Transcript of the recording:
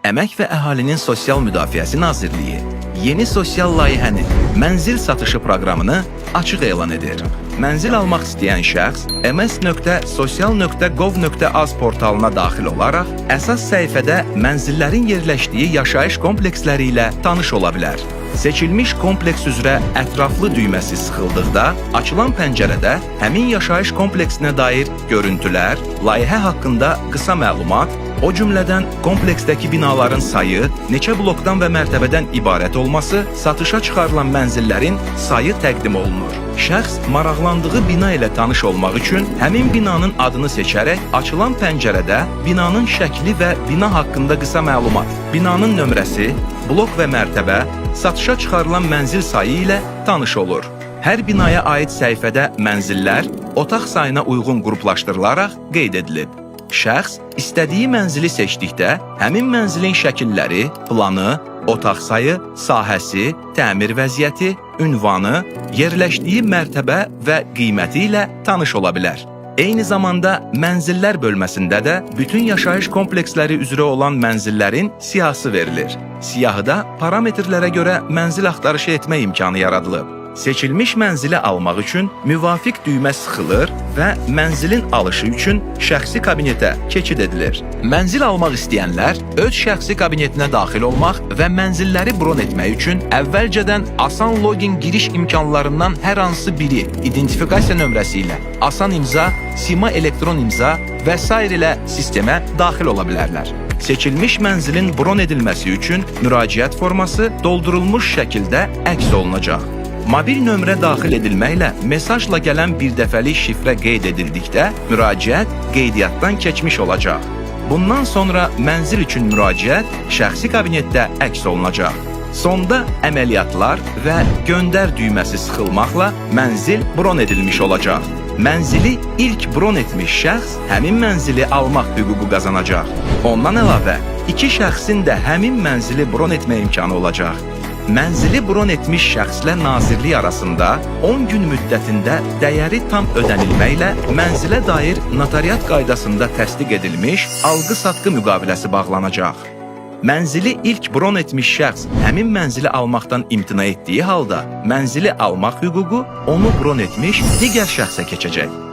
Əmək və Əhalinin Sosial Müdafiəsi Nazirliyi yeni sosial layihənin mənzil satışı proqramını açıq elan edir. Mənzil almaq istəyən şəxs ms.sosial.gov.az portalına daxil olaraq əsas səhifədə mənzillərin yerləşdiyi yaşayış kompleksləri ilə tanış ola bilər. Seçilmiş kompleks üzrə ətraflı düyməsi sıxıldıqda açılan pəncərədə həmin yaşayış kompleksinə dair görüntülər, layihə haqqında qısa məlumat, o cümlədən kompleksdəki binaların sayı, neçə blokdan və mərtəbədən ibarət olması, satışa çıxarılan mənzillərin sayı təqdim olunur. Şəxs maraqlandığı bina ilə tanış olmaq üçün həmin binanın adını seçərək açılan pəncərədə binanın şəkli və bina haqqında qısa məlumat, binanın nömrəsi, blok və mərtəbə, satışa çıxarılan mənzil sayı ilə tanış olur. Hər binaya aid səhifədə mənzillər otaq sayına uyğun qruplaşdırılaraq qeyd edilib. Şəxs istədiyi mənzili seçdikdə həmin mənzilin şəkilləri, planı, otaq sayı, sahəsi, təmir vəziyyəti, ünvanı, yerləşdiyi mərtəbə və qiyməti ilə tanış ola bilər. Eyni zamanda mənzillər bölməsində də bütün yaşayış kompleksləri üzrə olan mənzillərin siyahısı verilir. Siyahıda parametrlərə görə mənzil axtarışı etmə imkanı yaradılıb. Seçilmiş mənzili almaq üçün müvafiq düymə sıxılır və mənzilin alışı üçün şəxsi kabinetə keçid edilir. Mənzil almaq istəyənlər öz şəxsi kabinetinə daxil olmaq və mənzilləri bron etmək üçün əvvəlcədən asan login giriş imkanlarından hər hansı biri identifikasiya nömrəsi ilə, asan imza, sima elektron imza və s. ilə sistemə daxil ola bilərlər. Seçilmiş mənzilin bron edilməsi üçün müraciət forması doldurulmuş şəkildə əks olunacaq. Mobil nömrə daxil edilməklə mesajla gələn bir dəfəlik şifrə qeyd edildikdə müraciət qeydiyyatdan keçmiş olacaq. Bundan sonra mənzil üçün müraciət şəxsi kabinetdə əks olunacaq. Sonda əməliyyatlar və göndər düyməsi sıxılmaqla mənzil bron edilmiş olacaq. Mənzili ilk bron etmiş şəxs həmin mənzili almaq hüququ qazanacaq. Ondan əlavə, iki şəxsin də həmin mənzili bron etmə imkanı olacaq. Mənzili bron etmiş şəxslə nazirlik arasında 10 gün müddətində dəyəri tam ödənilməklə mənzilə dair notariat qaydasında təsdiq edilmiş alqı-satqı müqaviləsi bağlanacaq. Mənzili ilk bron etmiş şəxs həmin mənzili almaqdan imtina etdiyi halda mənzili almaq hüququ onu bron etmiş digər şəxsə keçəcək.